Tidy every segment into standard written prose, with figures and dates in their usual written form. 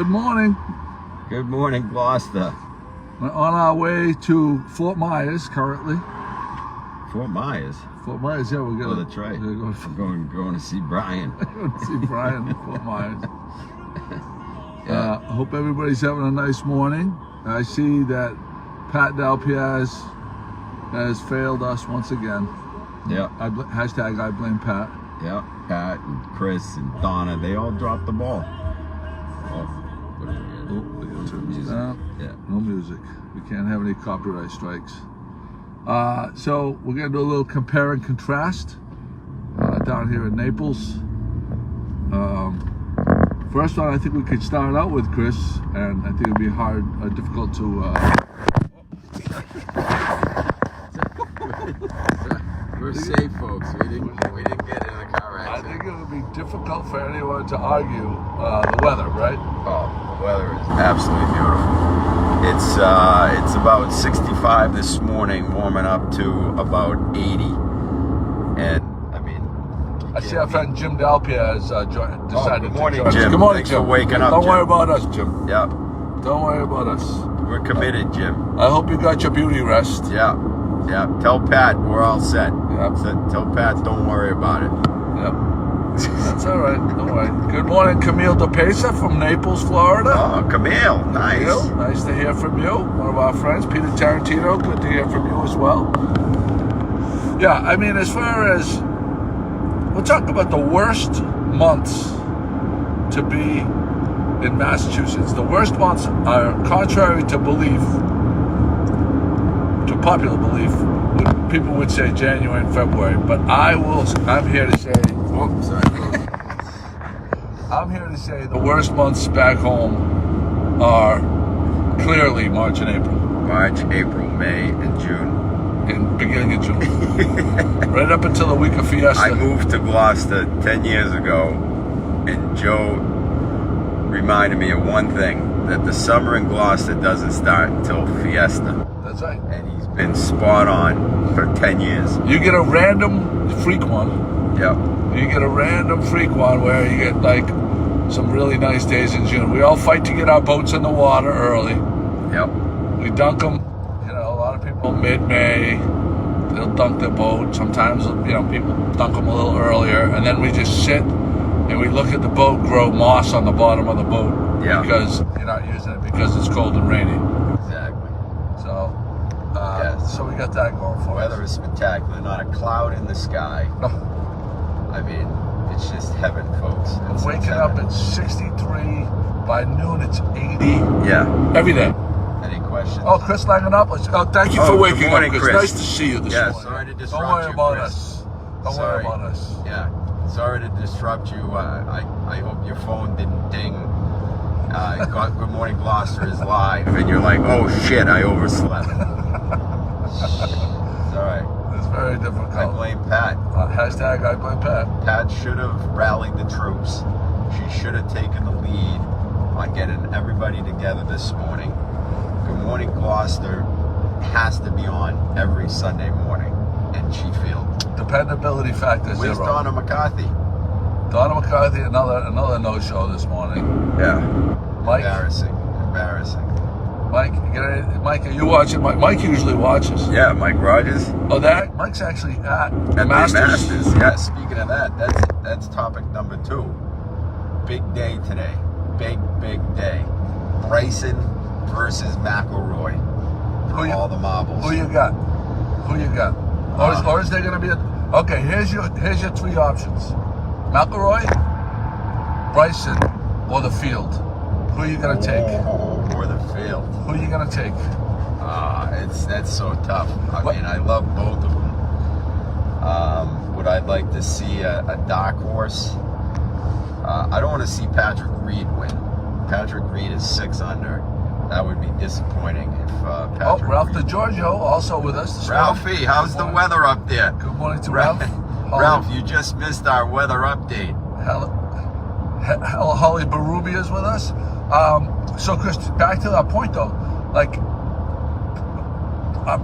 Good morning. Good morning, Gloucester. We're on our way to Fort Myers currently. Fort Myers? Fort Myers, yeah, we're going to... Oh, that's right. We're going to see Brian. Going to see Brian in Fort Myers. I hope everybody's having a nice morning. I see that Pat Dalpiaz has failed us once again. Yeah. Hashtag I blame Pat. Yeah, Pat and Chris and Donna, they all dropped the ball. Oh, what are we going to music? Yeah, no music. We can't have any copyright strikes. So we're going to do a little compare and contrast down here in Naples. First one, I think we could start out with Chris, and I think it'd be difficult to. We're safe, folks. We didn't get in a car accident. I think it would be difficult for anyone to argue the weather, right? Oh, the weather is absolutely beautiful. It's about 65 this morning, warming up to about 80, and I see our friend Jim Dalpiaz decided good morning, to join Jim. us. Good morning, Thanks Jim. for waking up, Don't Jim. worry about us, Jim. Yeah. Don't worry about us. We're committed, Jim. I hope you got your beauty rest. Yeah. Yeah. Tell Pat we're all set. Yep. Tell Pat don't worry about it. Yep. That's all right. Don't worry. Good morning, Camille DePesa from Naples, Florida. Oh, Camille. Nice. Camille, nice to hear from you. One of our friends, Peter Tarantino. Good to hear from you as well. Yeah, I mean, as far as we'll talk about the worst months to be in Massachusetts. The worst months are, contrary to belief, to popular belief, people would say January and February. But I'm here to say, I'm here to say the worst months back home are clearly March and April. March, April, May, and June. In beginning of June. Right up until the week of Fiesta. I moved to Gloucester 10 years ago, and Joe reminded me of one thing, that the summer in Gloucester doesn't start until Fiesta. That's right. And he's been spot on for 10 years. You get a random freak one. Yep. You get a random freak one where you get like some really nice days in June. We all fight to get our boats in the water early. Yep. We dunk them. A lot of people mid-May, they'll dunk their boat. Sometimes, people dunk them a little earlier, and then we just sit and we look at the boat grow moss on the bottom of the boat. Yeah. Because you're not using it because it's cold and rainy. Exactly. So, yes. So we got that going for us. The weather is spectacular. Not a cloud in the sky. No. I mean, it's just heaven, folks. It's waking up at 63. By noon, it's 80. Yeah. Every day. Any questions? Oh, Chris lining up. Thank you for waking good morning, up, Chris. Nice to see you this morning. Sorry to disrupt you, Don't worry about Chris. us. Don't worry about us. Yeah. Sorry to disrupt you. I hope your phone didn't ding. Good morning, Gloucester is live. And you're like, oh shit, I overslept. It's all right. It's very difficult. I blame Pat. Hashtag I blame Pat. Pat should have rallied the troops. She should have taken the lead on getting everybody together this morning. Good Morning Gloucester has to be on every Sunday morning, and she failed. Dependability factor Where's zero. Donna McCarthy? Donna McCarthy, another no-show this morning. Yeah. Mike? Embarrassing. Mike, are you watching? Mike usually watches. Yeah, Mike Rogers. Oh, Mike's actually at the Masters. Masters. Yeah, speaking of that, that's topic number 2. Big day today. Big day. Bryson versus McIlroy. All the marbles. Who you got? Or is there going to be okay, here's your 3 options. McIlroy, Bryson, or the field. Who are you going to take? Or the field. Who are you going to take? That's so tough. I mean, I love both of them. Would I like to see a dark horse? I don't want to see Patrick Reed win. Patrick Reed is 6 under. That would be disappointing if Patrick Ralph Reed. DeGiorgio also with us this Ralphie, morning. how's the weather up there? Good morning to Ralph. Ralph, you just missed our weather update. Holly Barubia is with us. So Chris, back to that point though, like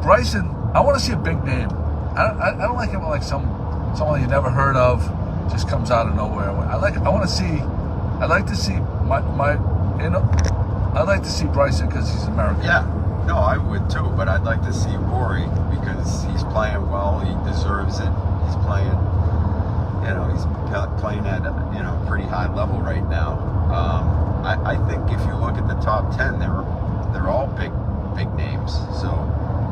Bryson, I want to see a big name. I don't like him like someone you never heard of, just comes out of nowhere. I'd like to see my You know, I'd like to see Bryson because he's American. Yeah, no, I would too, but I'd like to see Rory because he's playing well. He deserves it. He's playing, he's playing at pretty high level right now. I think if you look at the top 10, they're all big names. So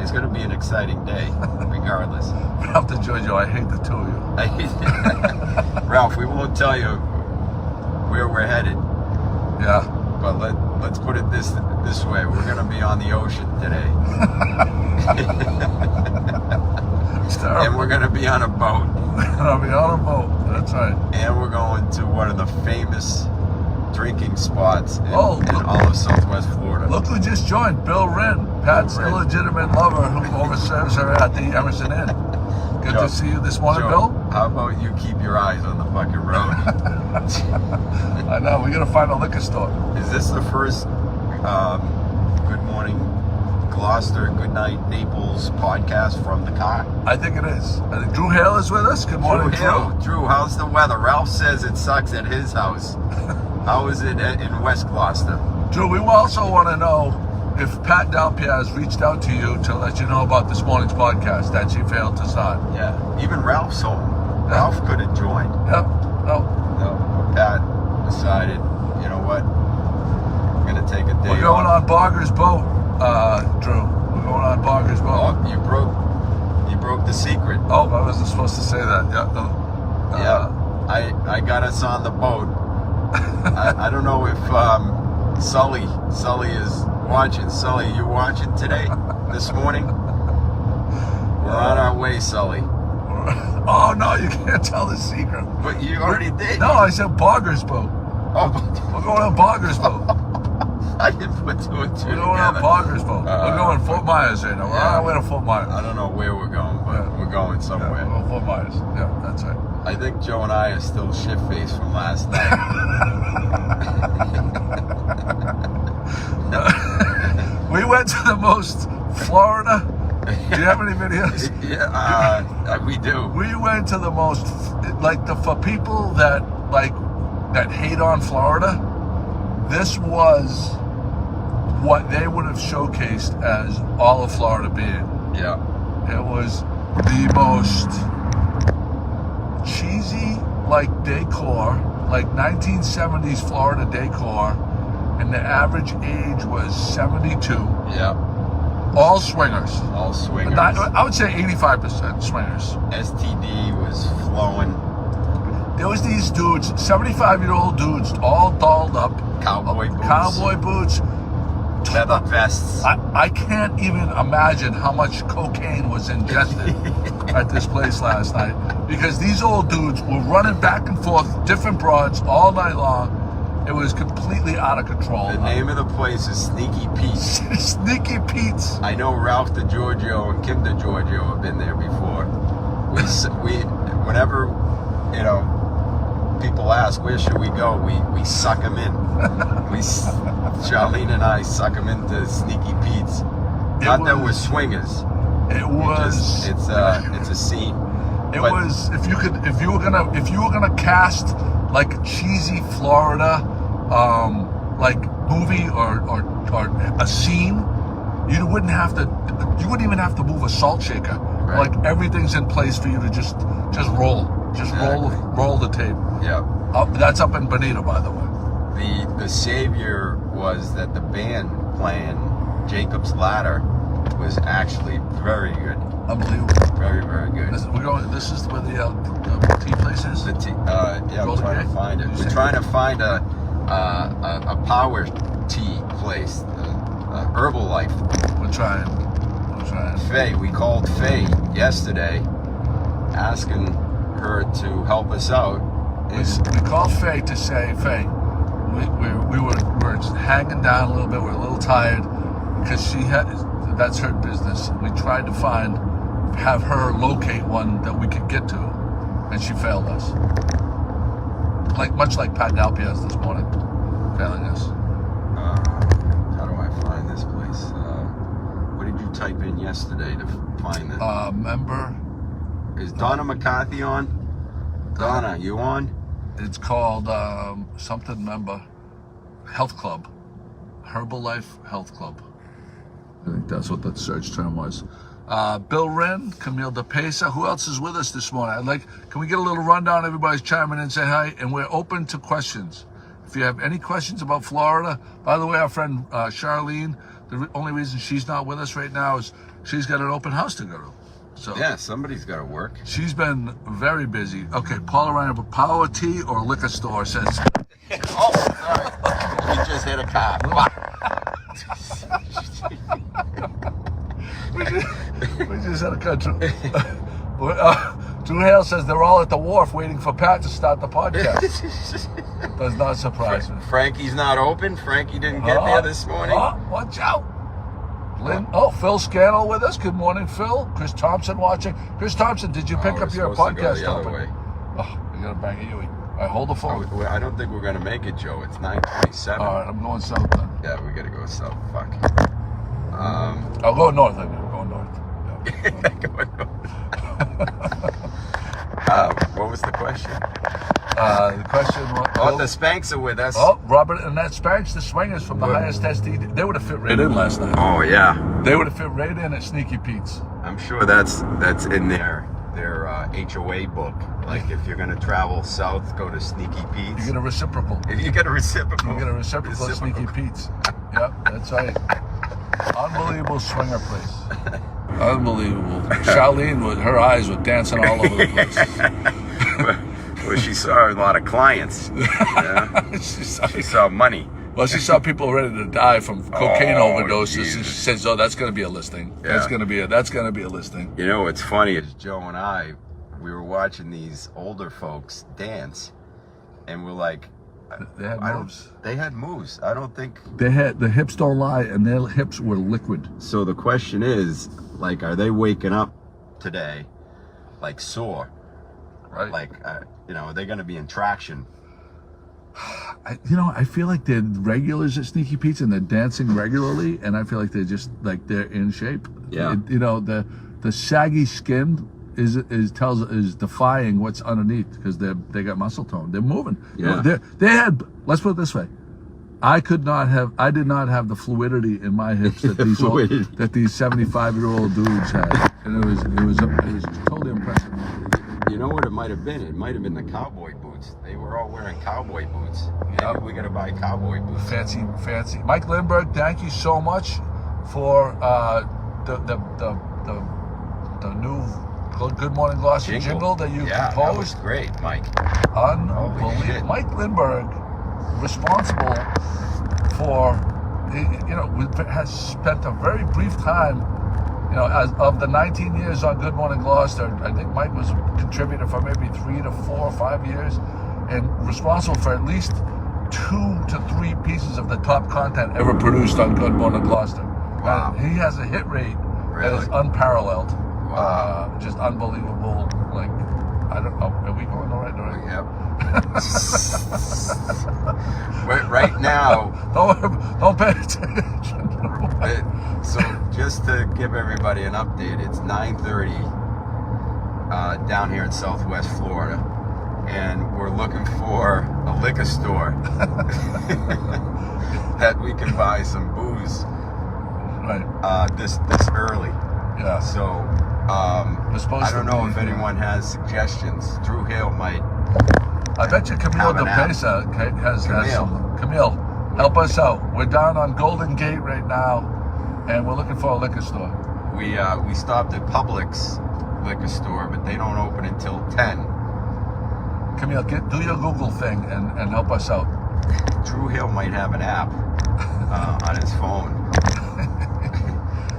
it's going to be an exciting day, regardless. Ralph DeGiorgio, I hate the two of you. Ralph, we won't tell you where we're headed. Yeah. But let's put it this way: we're going to be on the ocean today, It's terrible. and we're going to be on a boat. I'll be on a boat. That's right. And we're going to one of the famous drinking spots in all of Southwest Florida. Look who just joined, Bill Wren, Pat's illegitimate lover who overserves her at the Emerson Inn. Good to see you this morning, Joe, Bill. How about you keep your eyes on the fucking road? I know, we gotta find a liquor store. Is this the first Good Morning Gloucester, Good Night Naples podcast from the car? I think it is. I think Drew Hale is with us. Good morning, Drew. Drew, how's the weather? Ralph says it sucks at his house. How is it in West Gloucester? Drew, we also want to know if Pat Dalpiaz reached out to you to let you know about this morning's podcast that she failed to sign. Yeah, even Ralph's home. Yeah. Ralph could have joined. Yep. No, Pat decided, you know what? I'm going to take a day We're going off. on Barger's boat, Drew. We're going on Barger's boat. Oh, you broke the secret. Oh, I wasn't supposed to say that. Yeah. No. I got us on the boat. I don't know if Sully is watching. Sully, you watching today? This morning? We're on our way, Sully. Oh no, you can't tell the secret. But you already did. No, I said Barger's boat. Oh, we're going on Barger's boat. I didn't put two and two We're going on Barger's boat. We're going Fort Myers right now. We're on our way to Fort Myers. I don't know where we're going, but we're going somewhere. Yeah, we're going Fort Myers. Yeah, that's right. I think Joe and I are still shit-faced from last night. We went to the most Florida. Do you have any videos? Yeah, we do. We went to the most, for people that hate on Florida, this was what they would have showcased as all of Florida being. Yeah. It was the most cheesy, decor, 1970s Florida decor, and the average age was 72. Yeah. All swingers. All swingers. I would say 85% swingers. STD was flowing. There was these dudes, 75-year-old dudes, all dolled up. Cowboy boots. Leather vests. I can't even imagine how much cocaine was ingested at this place last night, because these old dudes were running back and forth, different broads all night long. It was completely out of control. The name of the place is Sneaky Pete's. Sneaky Pete's. I know Ralph DeGiorgio and Kim DeGiorgio have been there before. Whenever, people ask, where should we go? We suck them in. Charlene and I suck them into Sneaky Pete's. Not that we're swingers. It was. It's a scene. It was. If you were gonna cast a cheesy Florida, movie or a scene, you wouldn't even have to move a salt shaker. Right. Everything's in place for you to just roll. Roll the tape. Yeah. That's up in Bonita, by the way. The savior was that the band playing Jacob's Ladder was actually very good. Unbelievable. Very, very good. This is where the tea place is? We're trying to find it. We're trying to find a power tea place, Herbalife. We're trying. Faye, we called Faye yesterday, asking her to help us out. We called Faye to say, Faye, we were hanging down a little bit. We're a little tired because that's her business. We tried to have her locate one that we could get to, and she failed us. Much like Pat Dalpiaz this morning, failing us. How do I find this place? What did you type in yesterday to find it? Member. Is Donna McCarthy on? Donna, you on? It's called something member. Health Club. Herbalife Health Club. I think that's what that search term was. Bill Wren, Camille DePesa. Who else is with us this morning? Can we get a little rundown? Everybody's chiming in, say hi, and we're open to questions. If you have any questions about Florida, by the way, our friend Charlene, the only reason she's not with us right now is she's got an open house to go to. So yeah, somebody's got to work. She's been very busy. Okay, Paula Ryan, Power Tea or liquor store says. Oh, sorry. We just hit a car. we just had a country. Drew Hale says they're all at the wharf waiting for Pat to start the podcast. Does not surprise me. Frankie's not open. Frankie didn't get there this morning. Watch out. Lynn, Phil Scannell with us. Good morning, Phil. Chris Thompson watching. Chris Thompson, did you pick up your podcast? The other way. Oh, you got to bang a Huey. All right, hold the phone. I don't think we're going to make it, Joe. It's 9:27. All right, I'm going south then. Yeah, we got to go south. Fuck. I'll go north. I'm going north. Yeah, going north. What was the question? The question was... the Spanks are with us. Robert and Annette Spanks, the swingers from the highest SD. They would have fit right in last night. Oh, yeah. They would have fit right in at Sneaky Pete's. I'm sure that's in their HOA book. Like, if you're going to travel south, go to Sneaky Pete's. You get a reciprocal. If you get a reciprocal. You get a reciprocal at Sneaky Pete's. Yep, that's right. Unbelievable swinger place. Unbelievable. Charlene, her eyes were dancing all over the place. Well, she saw a lot of clients. Yeah? she saw money. Well, she saw people ready to die from cocaine overdoses. Jesus. And she says, "Oh, that's going to be a listing. Yeah. That's going to be a listing." You know what's funny is Joe and I, we were watching these older folks dance, and we're like, they had moves. They had moves. I don't think they had. The hips don't lie, and their hips were liquid. So the question is, like, are they waking up today, like sore? Right. Like, are they going to be in traction? I feel like they're regulars at Sneaky Pete's and they're dancing regularly, and I feel like they're just like they're in shape. Yeah. The saggy skin is defying what's underneath because they got muscle tone. They're moving. Yeah. They had. Let's put it this way. I did not have the fluidity in my hips that these 75-year-old dudes had, and it was totally impressive. You know what it might have been? It might have been the cowboy boots. They were all wearing cowboy boots. Maybe we got to buy cowboy boots. Fancy. Mike Lindbergh, thank you so much for the new Good Morning Gloucester jingle that you composed. That was great, Mike. Unbelievable. Mike Lindbergh, responsible for, has spent a very brief time. As of the 19 years on Good Morning Gloucester, I think Mike was a contributor for maybe 3 to 4 or 5 years, and responsible for at least 2 to 3 pieces of the top content ever produced on Good Morning Gloucester. Wow. He has a hit rate that is unparalleled. Wow. Just unbelievable. Like, I don't know. Are we going the right direction? Yep. Right now. Don't pay attention. So just to give everybody an update, it's 9:30 down here in Southwest Florida, and we're looking for a liquor store that we can buy some booze. Right. This early. Yeah. So I don't know if anyone has suggestions. Drew Hale might. I bet you Camille DePesa has some. Camille, help us out. We're down on Golden Gate right now, and we're looking for a liquor store. We stopped at Publix liquor store, but they don't open until 10. Camille, do your Google thing and help us out. Drew Hill might have an app on his phone.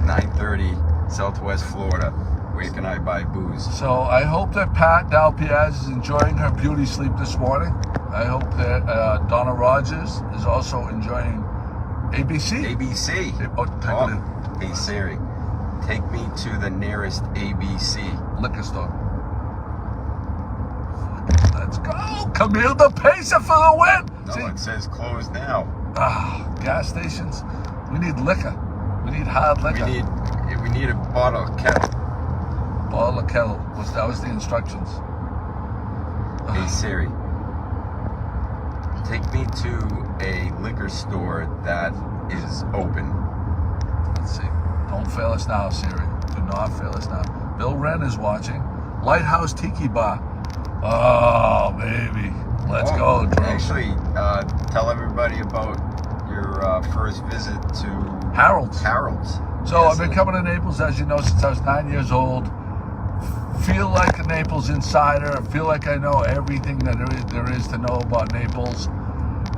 9:30, Southwest Florida. Where can I buy booze? So I hope that Pat Dalpiaz is enjoying her beauty sleep this morning. I hope that Donna Rogers is also enjoying ABC. ABC. Hey Siri, take me to the nearest ABC liquor store. Let's go, Camille DePesa for the win. No, it says closed now. Gas stations. We need liquor. We need hard liquor. We need a bottle of kettle. Bottle of kettle. That was the instructions. Hey Siri, Take me to a liquor store that is open. Let's see. Don't fail us now, Siri. Do not fail us now. Bill Wren is watching. Lighthouse Tiki Bar. Oh, baby. Let's go, Drew. Actually, tell everybody about your first visit to Harold's. So Yes, I've been coming to Naples, as you know, since I was 9 years old. Feel like a Naples insider. Feel like I know everything that there is to know about Naples.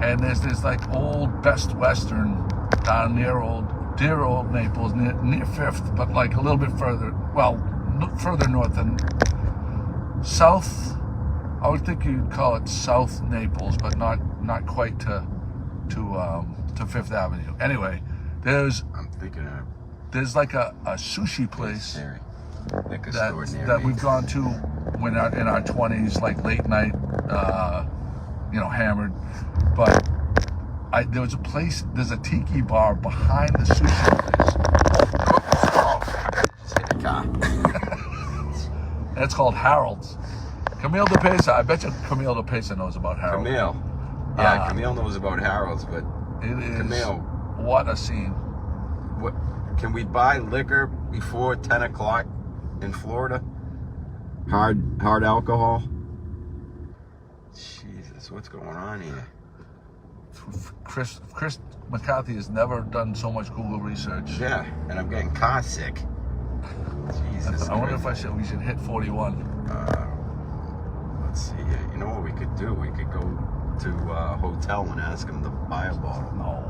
And there's this like old Best Western down near dear old Naples, near Fifth, but like a little bit further. Well, further north than south. I would think you'd call it South Naples, but not quite to Fifth Avenue. Anyway, there's like a sushi place that we've gone to when in our 20s, like late night, hammered. But there's a tiki bar behind the sushi place. It's called Harold's. Camille DePesa. I bet you Camille DePesa knows about Harold. Camille knows about Harold's, but it is. Camille, what a scene. What can we buy liquor before 10 o'clock in Florida? Hard alcohol. Jesus, what's going on here? Chris McCarthy has never done so much Google research. Yeah, and I'm getting car sick. Jesus. I wonder if we should hit 41. Let's see. You know what we could do? We could go to a hotel and ask them to buy a bottle. No.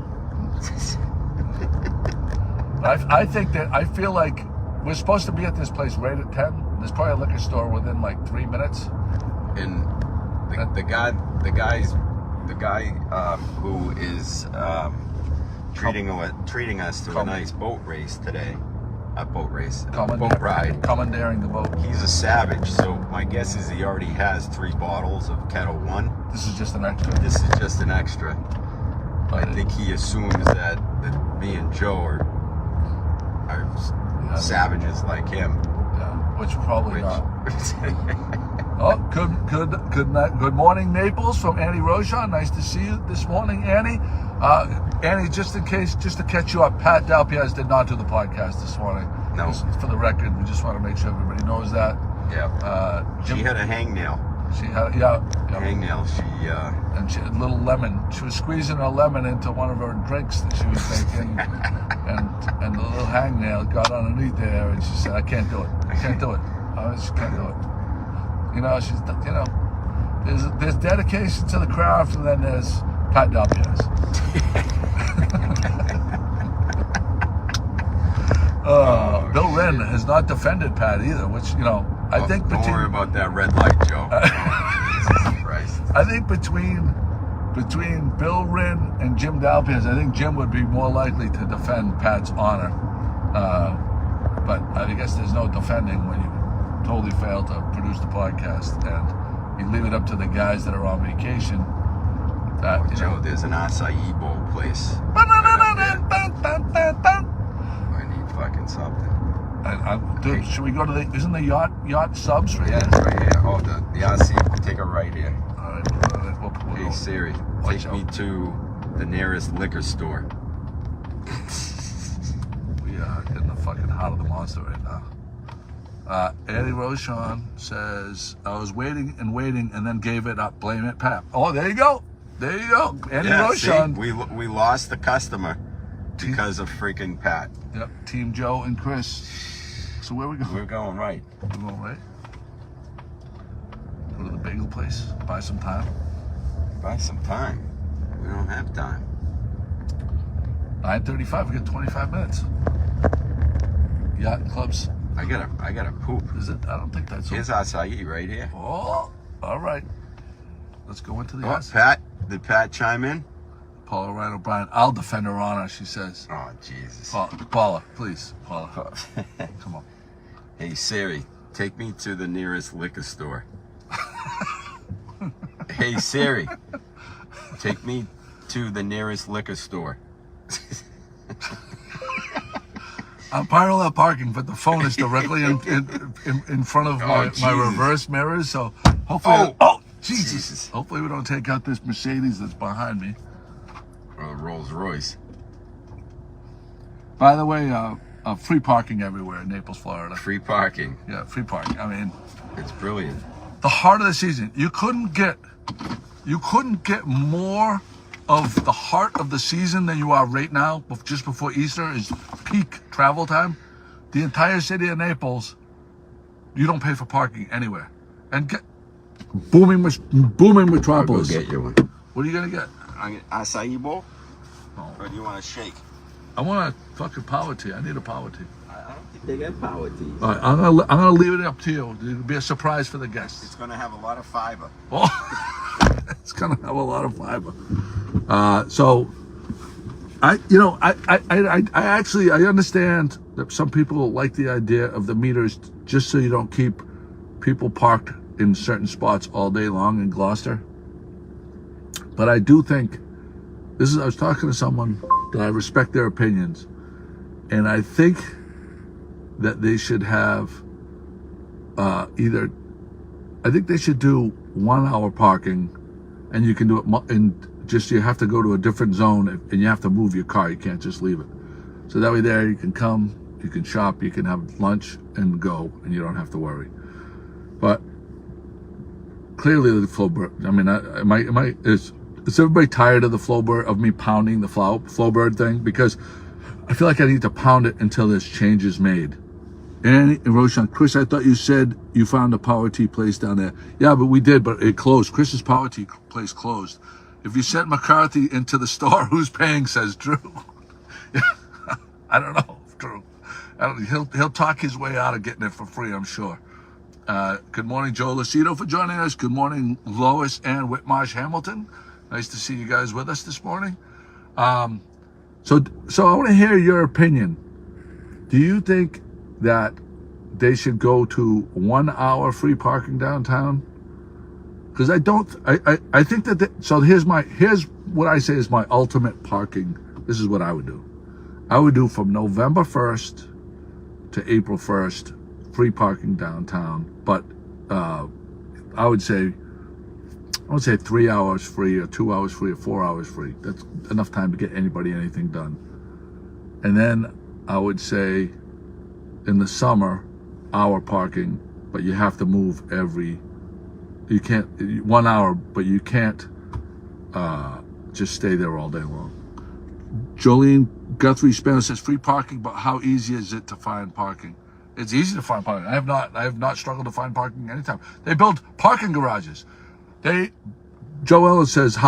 I feel like we're supposed to be at this place right at 10. There's probably a liquor store within like 3 minutes. And the guy who is treating us to a nice boat race today. A boat ride. Commandeering the boat. He's a savage, so my guess is he already has 3 bottles of Kettle One. This is just an extra. I think he assumes that me and Joe are savages like him. Yeah, which probably not. Oh, good morning, Naples, from Annie Rochon. Nice to see you this morning, Annie. Annie, just to catch you up, Pat Dalpiaz did not do the podcast this morning. No. Just for the record, we just want to make sure everybody knows that. Yeah. She had a hangnail. Hangnail. And she had a little lemon. She was squeezing a lemon into one of her drinks that she was making, and the little hangnail got underneath there, and she said, "I can't do it. I can't do it. I just can't do it." There's dedication to the craft, and then there's Pat Dalpiaz. Bill Wren has not defended Pat either, which I think. Don't worry about that red light, Joe. Jesus Christ. I think between Bill Wren and Jim Dalpiaz, I think Jim would be more likely to defend Pat's honor. But I guess there's no defending when you totally fail to produce the podcast, and you leave it up to the guys that are on vacation. Joe, there's an acai bowl place. I need fucking something. Dude, should we go to isn't the yacht subs right there? Yeah, it's right here. Oh, the acai, take it right here. All right. We'll hey, Siri, take me to the nearest liquor store. We are in the fucking heart of the monster right now. Eddie Rochon says, I was waiting and then gave it up. Blame it, Pat. Oh, there you go. Eddie Rochon. See, we lost the customer because of freaking Pat. Yep, Team Joe and Chris. So where we going? We're going right. We're going right? Go to the bagel place. Buy some time. Buy some time. We don't have time. 9:35. We got 25 minutes. Yacht clubs. I gotta poop. Is it? I don't think that's. Here's acai right here. Oh, all right. Let's go into the house. Pat, did Pat chime in? Paula Ryan O'Brien. I'll defend her honor, she says. Oh, Jesus. Paula, please. Paula. Come on. Hey, Siri, take me to the nearest liquor store. Hey, Siri, take me to the nearest liquor store. I'm parallel parking, but the phone is directly in front of my reverse mirrors, so hopefully... Jesus. Hopefully we don't take out this Mercedes that's behind me. Or the Rolls Royce. By the way, free parking everywhere in Naples, Florida. Free parking. Yeah, free parking. I mean, it's brilliant. The heart of the season. You couldn't get more of the heart of the season than you are right now. Just before Easter is peak travel time. The entire city of Naples, you don't pay for parking anywhere, and get booming metropolis. I'll go get you one. What are you gonna get? Acai bowl? Oh. Or do you want a shake? I want a fucking power tea. I need a power tea. I don't think they get power teas. All right, I'm gonna leave it up to you. It'll be a surprise for the guests. It's gonna have a lot of fiber. Oh, it's gonna have a lot of fiber. So, I understand that some people like the idea of the meters just so you don't keep people parked in certain spots all day long in Gloucester. But I do think I was talking to someone that I respect their opinions, and I think that they should have I think they should do 1 hour parking, and you can do it you have to go to a different zone, and you have to move your car. You can't just leave it. So that way there you can come, you can shop, you can have lunch and go, and you don't have to worry. But clearly the Flowbird, I mean, is everybody tired of the Flowbird, of me pounding the Flowbird thing? Because I feel like I need to pound it until this change is made. And Roshan, Chris, I thought you said you found a power tea place down there. Yeah, but we did, but it closed. Chris's power tea place closed. If you sent McCarthy into the store, who's paying, says Drew. I don't know, Drew. He'll talk his way out of getting it for free, I'm sure. Good morning, Joe Lucido, for joining us. Good morning, Lois and Whitmarsh Hamilton. Nice to see you guys with us this morning. So I want to hear your opinion. Do you think that they should go to 1 hour free parking downtown? Because I think that so here's what I say is my ultimate parking. This is what I would do. I would do from November 1st to April 1st free parking downtown, but I would say 3 hours free, or 2 hours free, or 4 hours free. That's enough time to get anybody anything done. And then I would say in the summer, hour parking, but you have to move you can't 1 hour, but you can't just stay there all day long. Jolene Guthrie Spanner says free parking, but how easy is it to find parking? It's easy to find parking. I have not struggled to find parking anytime. They build parking garages. Joel says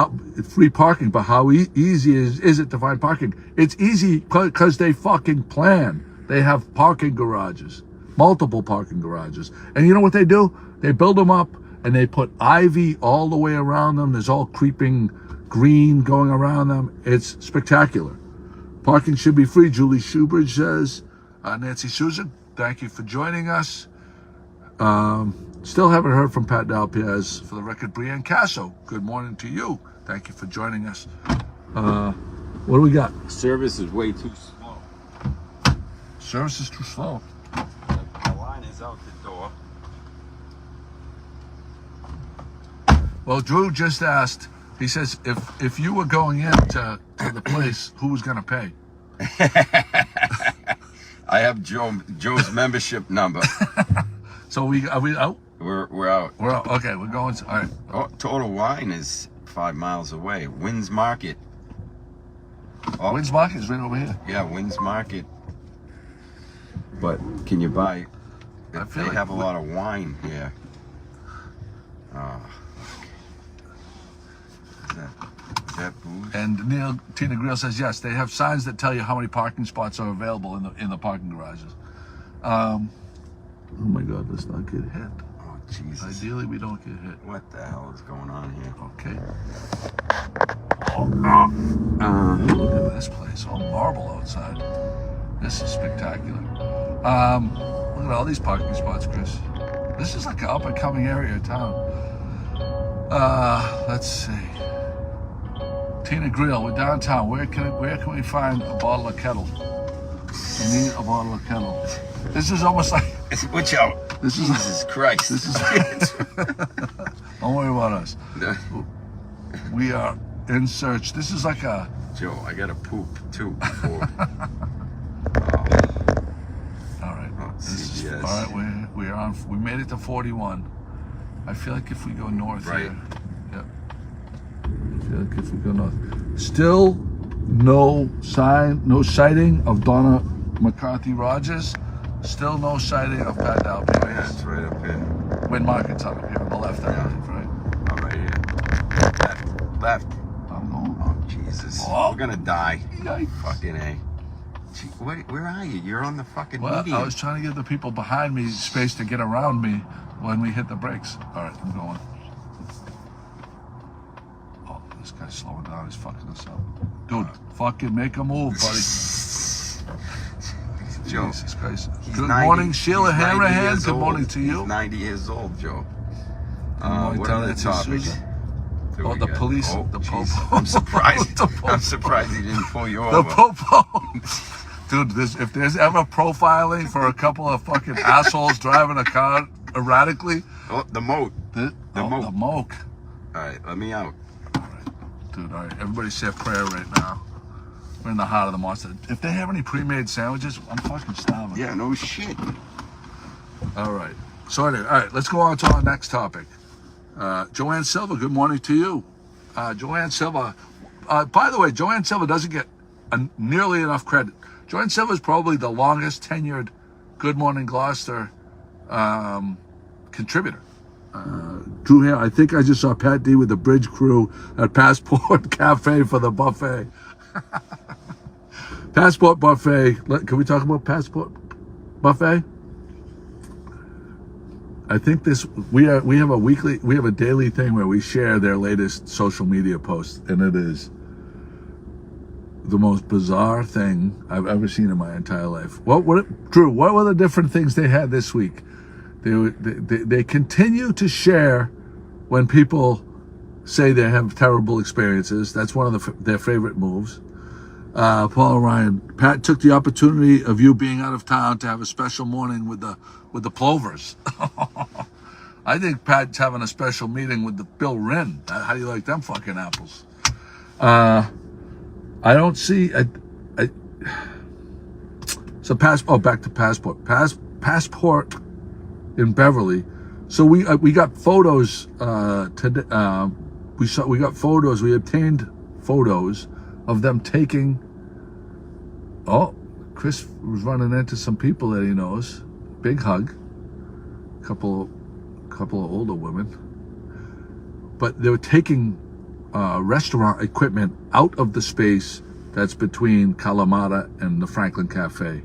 free parking, but how easy is it to find parking? It's easy because they fucking plan. They have parking garages, multiple parking garages. And you know what they do? They build them up and they put ivy all the way around them. There's all creeping green going around them. It's spectacular. Parking should be free, Julie Schubridge says. Nancy Susan, thank you for joining us. Still haven't heard from Pat Dalpiaz. For the record, Brianne Casso, good morning to you. Thank you for joining us. What do we got? Service is way too slow. Service is too slow. The line is out the door. Well, Drew just asked, he says, if you were going into the place, who was going to pay? I have Joe's membership number. So are we out? We're out. We're out. Okay, we're going. All right. Oh, Total Wine is 5 miles away. Wynn's Market. Oh, Wynn's Market is right over here. Yeah, Wynn's Market. But can you buy? They have a lot of wine here. Is that booze? And Tina Grill says yes. They have signs that tell you how many parking spots are available in the parking garages. Oh my God, let's not get hit. Oh Jesus! Ideally, we don't get hit. What the hell is going on here? Okay. Look at this place. All marble outside. This is spectacular. Look at all these parking spots, Chris. This is like an up and coming area of town. Let's see. Tina Grill, we're downtown. Where can we find a bottle of Kettle? We need a bottle of Kettle. This is almost like. Watch out! This is Jesus Christ! This is. Don't worry about us. in search. This is like a... Joe, I got to poop too before. All right. Oh, This is, CBS. all right, we're on. We made it to 41. I feel like if we go north Right. here... Yep. I feel like if we go north... Still no sighting of Donna McCarthy Rogers. Still no sighting of Pat Dalpiaz. Yeah, it's right up here. Wind Market's up here on the left, I believe, right? Oh, right here. Left. I'm going. Oh, Jesus. Oh. We're gonna die. Yikes. Fucking A. Gee, where are you? You're on the fucking Well, median. I was trying to give the people behind me space to get around me when we hit the brakes. All right, I'm going. Oh, this guy's slowing down. He's fucking us up. Dude, fucking make a move, buddy. Joe, Jesus Christ. he's Good 90 morning, Sheila he's 90 Hammerhand. years Good old. morning to you. He's 90 years old, Joe. morning What to other Nancy topics? Souza. do Oh, we the got? police. Oh, The jeez. popo. I'm surprised. The popo. I'm surprised he didn't pull you The over. popo. Dude, if there's ever profiling for a couple of fucking assholes driving a car erratically, Oh, the moat. the moke. The moke. All right, let me out. All right, dude. All right, everybody say a prayer right now. We're in the heart of the monster. If they have any pre-made sandwiches, I'm fucking starving. Yeah, no shit. All right. So anyway, all right, let's go on to our next topic. Joanne Silva, good morning to you. Joanne Silva. By the way, Joanne Silva doesn't get nearly enough credit. Joanne Silva is probably the longest tenured Good Morning Gloucester contributor. Drew here, I think I just saw Pat D with the bridge crew at Passport Cafe for the buffet. Passport Buffet. Can we talk about Passport Buffet? I think we have a daily thing where we share their latest social media posts, and it is the most bizarre thing I've ever seen in my entire life. Drew, what were the different things they had this week? They continue to share when people say they have terrible experiences. That's one of their favorite moves. Paul Ryan, Pat took the opportunity of you being out of town to have a special morning with the Plovers. I think Pat's having a special meeting with the Bill Wren. How do you like them fucking apples? I don't see. So back to Passport. Passport in Beverly. So we got photos today. We got photos. We obtained photos of them taking. Oh, Chris was running into some people that he knows. Big hug. Couple of older women. But they were taking restaurant equipment out of the space that's between Kalamata and the Franklin Cafe.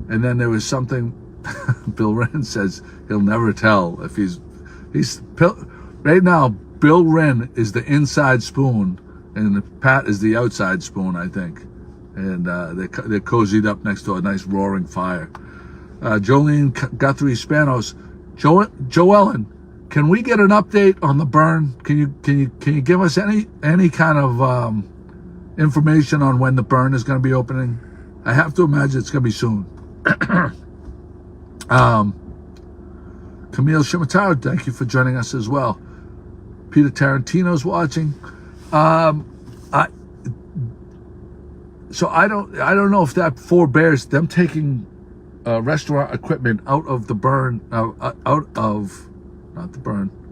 And then there was something. Bill Wren says he'll never tell if he's right now. Bill Wren is the inside spoon, and Pat is the outside spoon, I think. And they're cozied up next to a nice roaring fire. Jolene Guthrie Spanos, Joellen, can we get an update on the burn? Can you give us any kind of information on when the burn is going to be opening? I have to imagine it's going to be soon. Camille Shimataro, thank you for joining us as well. Peter Tarantino's watching. So I don't know if that forbears them taking restaurant equipment out of the burn,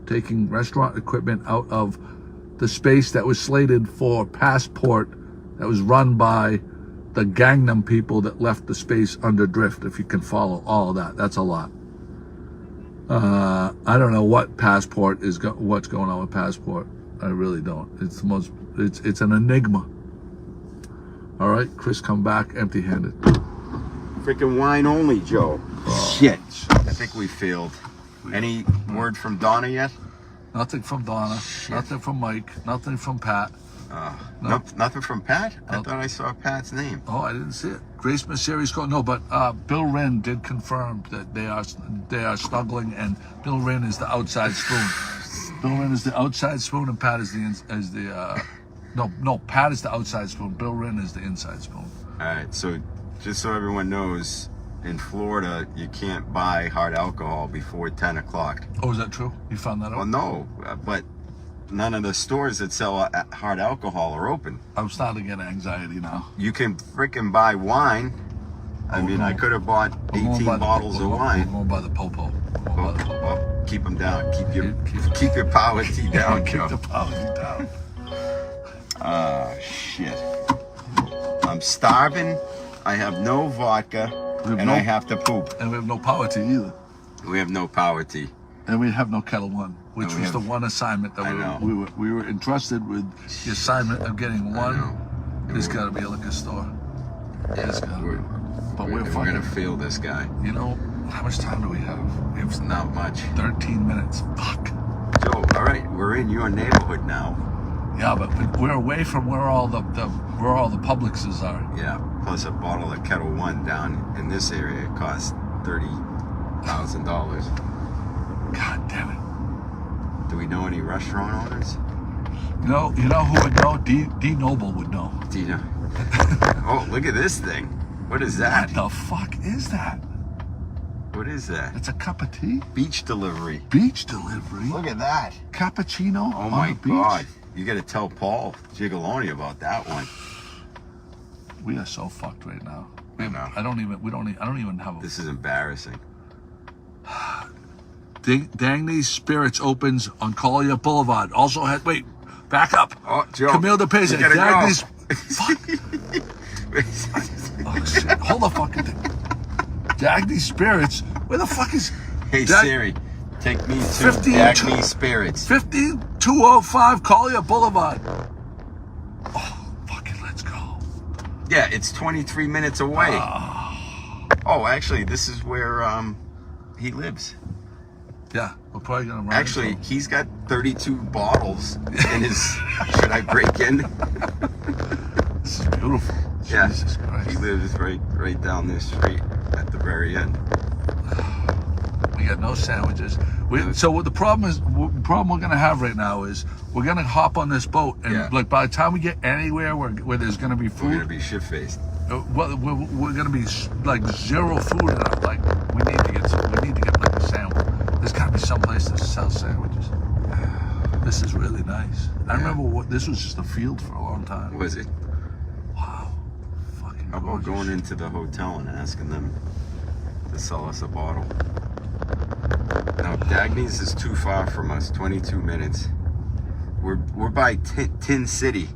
taking restaurant equipment out of the space that was slated for Passport, that was run by the Gangnam people that left the space under drift. If you can follow all of that, that's a lot. I don't know what Passport is. What's going on with Passport? I really don't. It's an enigma. All right, Chris, come back empty-handed. Freaking wine only, Joe. Oh, Shit. I think we failed. Any word from Donna yet? Nothing from Donna. Shit. Nothing from Mike. Nothing from Pat. No. Nothing from Pat? I thought I saw Pat's name. Oh, I didn't see it. Grace Messeri's call. No, but Bill Wren did confirm that they are snuggling, and Bill Wren is the outside spoon. Bill Wren is the outside spoon, and Pat is Pat is the outside spoon. Bill Wren is the inside spoon. All right, so just so everyone knows, in Florida, you can't buy hard alcohol before 10 o'clock. Oh, is that true? You found that out? Well, no, but none of the stores that sell hard alcohol are open. I'm starting to get anxiety now. You can freaking buy wine. I mean, I could have bought 18 bottles of wine. We're going by the popo. Keep them down. Keep your power tea down, Keep Joe. the power down. Oh, shit. I'm starving. I have no vodka, and I have to poop. And we have no power tea either. We have no power tea. And we have no Kettle One, which was the one assignment that we were entrusted with the assignment of getting one. There's got to be a liquor store. There's got to be. But we're gonna fail this guy. You know, how much time do we have? We have not much. 13 minutes. Fuck. Joe, all right, we're in your neighborhood now. Yeah, but we're away from where all the Publixes are. Yeah. Plus a bottle of Kettle One down in this area costs $30,000. God damn it. Do we know any restaurant owners? You know who would know? D Noble would know. Dina. Oh, look at this thing. What is that? What the fuck is that? What is that? It's a cup of tea? Beach delivery. Beach delivery? Look at that. Cappuccino Oh on my the beach? God. You got to tell Paul Gigaloni about that one. We are so fucked right now. I know. I don't even have a... This is embarrassing. Dagny's Spirits opens on Collier Boulevard. Also has... Wait, back up. Oh, Joe. Camille DePace. You gotta Dagny's... go. Fuck. Oh, shit. Hold the fucking thing. Dagny's Spirits? Where the fuck is... Hey, Siri, take me to Dagny's Spirits. 15205 Collier Boulevard. Oh, fucking let's go. Yeah, it's 23 minutes away. Oh, actually, this is where he lives. Yeah, we're probably gonna run. Actually, he's got 32 bottles in his. Should I break in? This is beautiful. Yeah, Jesus Christ. he lives right down this street at the very end. We got no sandwiches. So what the problem we're gonna have right now is we're gonna hop on this boat and like by the time we get anywhere where there's gonna be food, we're gonna be shit-faced. Well, we're gonna be like zero food, and like we need to get like a sandwich. There's gotta be some place that sells sandwiches. This is really nice. I remember this was just a field for a long time. Was it? Wow, fucking. How about going into the hotel and asking them to sell us a bottle? Now, Dagny's is too far from us. 22 minutes. We're by Tin City.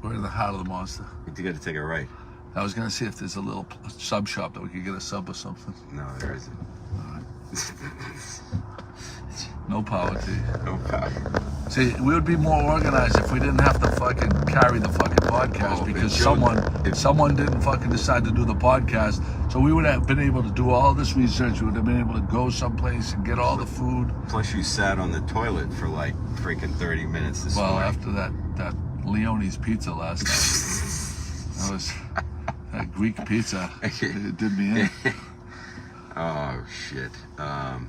We're in the heart of the monster. You got to take a right. I was gonna see if there's a little sub shop that we could get a sub or something. No, there isn't. All right. No power tea. No power. See, we would be more organized if we didn't have to fucking carry the fucking podcast because someone didn't fucking decide to do the podcast. So we would have been able to do all this research. We would have been able to go someplace and get all the food. Plus, you sat on the toilet for like freaking 30 minutes this morning. Well, after that Leone's pizza last night, that was that Greek pizza. It did me in. Oh shit. Oh,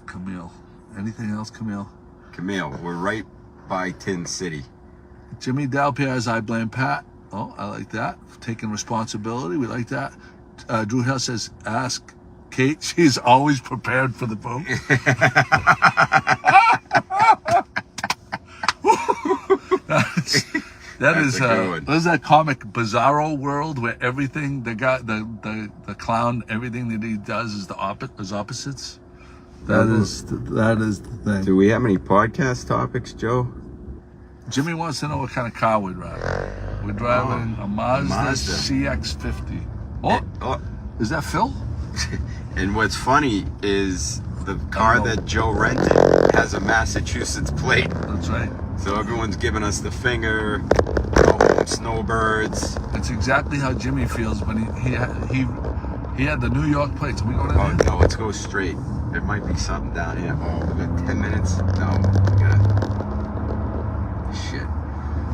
Camille. Anything else, Camille? Camille, we're right by Tin City. Jimmy Dalpiaz, I blame Pat. Oh, I like that. Taking responsibility. We like that. Drew Hill says, ask Kate. She's always prepared for the boat. That is what is that comic Bizarro World where everything the clown, everything that he does is opposites. That is the thing. Do we have any podcast topics, Joe? Jimmy wants to know what kind of car we're driving. We're driving a Mazda CX-50. Oh, is that Phil? And what's funny is the car that Joe rented has a Massachusetts plate. That's right. So everyone's giving us the finger. Snowbirds. It's exactly how Jimmy feels when he had the New York plates. Are we going in there? No, let's go straight. There might be something down here. Oh, we got 10 minutes. No, we got shit.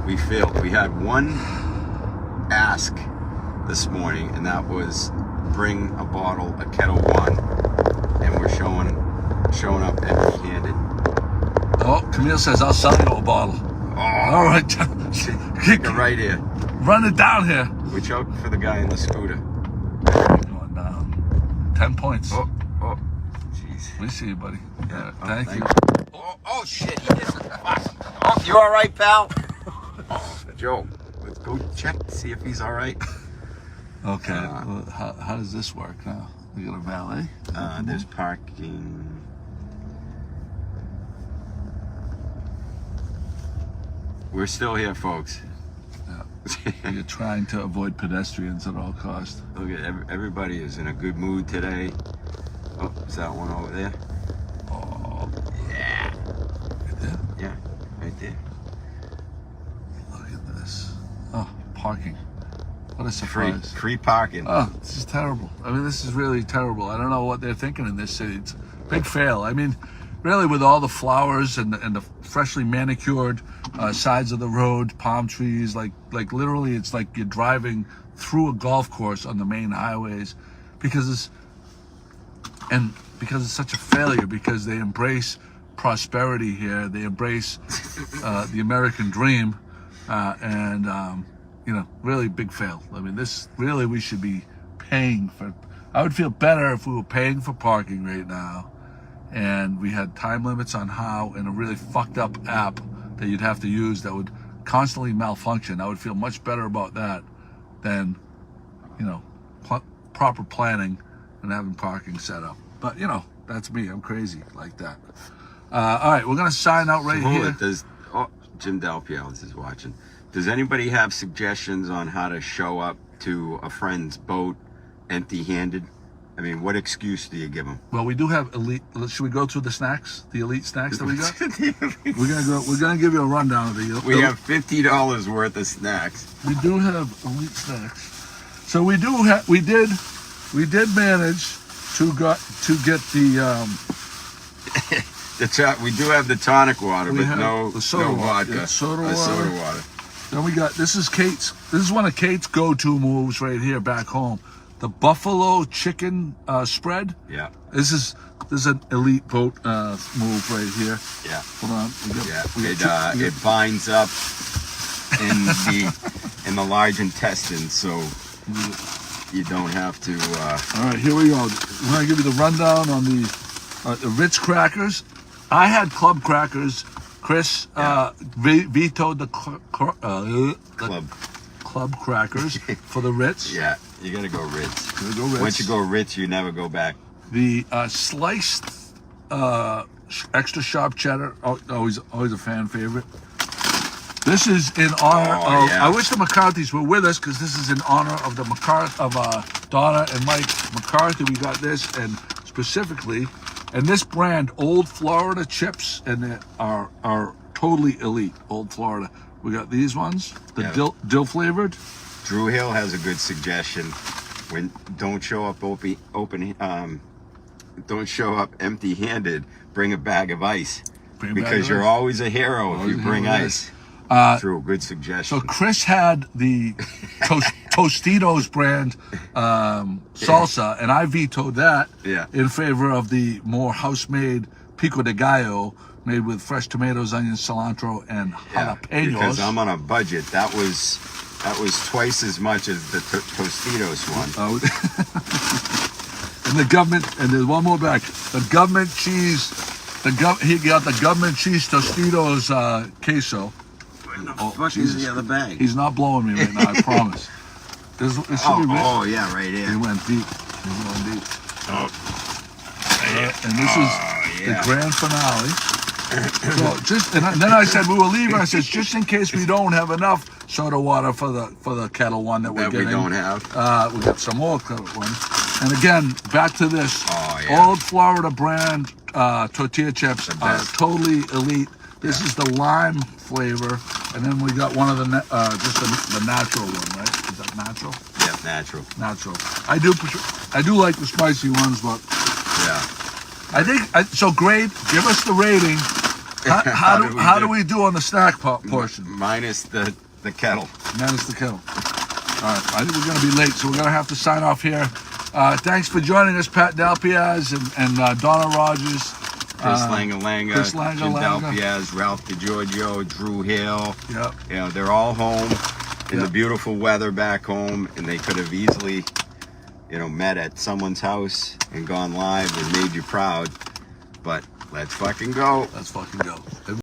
We failed. We had one ask this morning, and that was bring a bottle, a Kettle One, and we're showing up empty-handed. Oh, Camille says I'll sell you a bottle. Oh, all right. Take it right here. Run it down here. Watch out for the guy in the scooter. Going down. 10 points. Oh, jeez. We see you, buddy. Yeah. Thank you. Oh shit, he hit him. Oh, you all right, pal? Oh, Joe, let's go check, see if he's all right. Okay. Well, how does this work now? We got a valet. There's parking. We're still here, folks. Yeah. You're trying to avoid pedestrians at all costs. Look at everybody is in a good mood today. Oh, is that one over there? Oh, Yeah. right there. Yeah, right there. Look at this. Oh, parking. What a surprise. Free parking. Oh, this is terrible. I mean, this is really terrible. I don't know what they're thinking in this city. It's a big fail. I mean, really, with all the flowers and the freshly manicured sides of the road, palm trees, like literally, it's like you're driving through a golf course on the main highways, because it's such a failure. Because they embrace prosperity here, they embrace the American dream, and you know, really big fail. I mean, this really, we should be paying for. I would feel better if we were paying for parking right now, and we had time limits on how, and a really fucked up app that you'd have to use that would constantly malfunction. I would feel much better about that than, you know, proper planning and having parking set up. But, you know, that's me. I'm crazy like that. All right, we're going to sign out right here. Jim Dalpiaz is watching. Does anybody have suggestions on how to show up to a friend's boat empty-handed? I mean, what excuse do you give them? Well, we do have elite. Should we go through the snacks, the elite snacks that we got? We're gonna give you a rundown of the. We have $50 worth of snacks. We do have elite snacks. So we did manage to get the. We do have the tonic water, but no soda vodka. Yeah, soda water. Then we got, this is one of Kate's go-to moves right here back home. The buffalo chicken spread. Yeah. This is an elite boat move right here. Yeah. Hold on. It binds up in the large intestine, so you don't have to. All right, here we go. I'm gonna give you the rundown on the Ritz crackers. I had club crackers. Chris vetoed the club crackers for the Ritz. Yeah, you gotta go Ritz. Ritz. Once you go Ritz, you never go back. The sliced extra sharp cheddar, always a fan favorite. This is in honor of. Yeah. I wish the McCarthys were with us, because this is in honor of the Donna and Mike McCarthy. We got this, and specifically. And this brand, Old Florida chips, and they are totally elite. Old Florida. We got these ones, the dill flavored. Drew Hill has a good suggestion. Don't show up don't show up empty-handed. Bring a bag of ice, because you're always a hero if you bring ice. Drew, good suggestion. So Chris had the Tostitos brand salsa, and I vetoed that in favor of the more house-made pico de gallo, made with fresh tomatoes, onions, cilantro, and jalapenos. Because I'm on a budget. That was twice as much as the Tostitos one. And the government, and there's one more back. The government cheese. He got the government cheese Tostitos queso. Is the other bag? He's not blowing me right now, I promise. It should be rich. Yeah, right here. He went deep. And this is the grand finale. So then I said we were leaving. I said, just in case we don't have enough soda water for the kettle one that we're getting. We don't have. We got some more kettle one. And again, back to this. Old Florida brand tortilla chips are totally elite. This is the lime flavor, and then we got one of the just the natural one, right? Is that natural? Yeah, natural. Natural. I do like the spicy ones, but I think so. Grade, give us the rating. How do we do on the snack portion? Minus the kettle. Minus the kettle. All right. I think we're going to be late, so we're going to have to sign off here. Thanks for joining us, Pat Dalpiaz and Donna Rogers. Chris Langalanga, Jim Dalpiaz, Ralph DiGiorgio, Drew Hill. Yep. You know, they're all home in the beautiful weather back home, and they could have easily, met at someone's house and gone live and made you proud. but let's fucking go. Let's fucking go.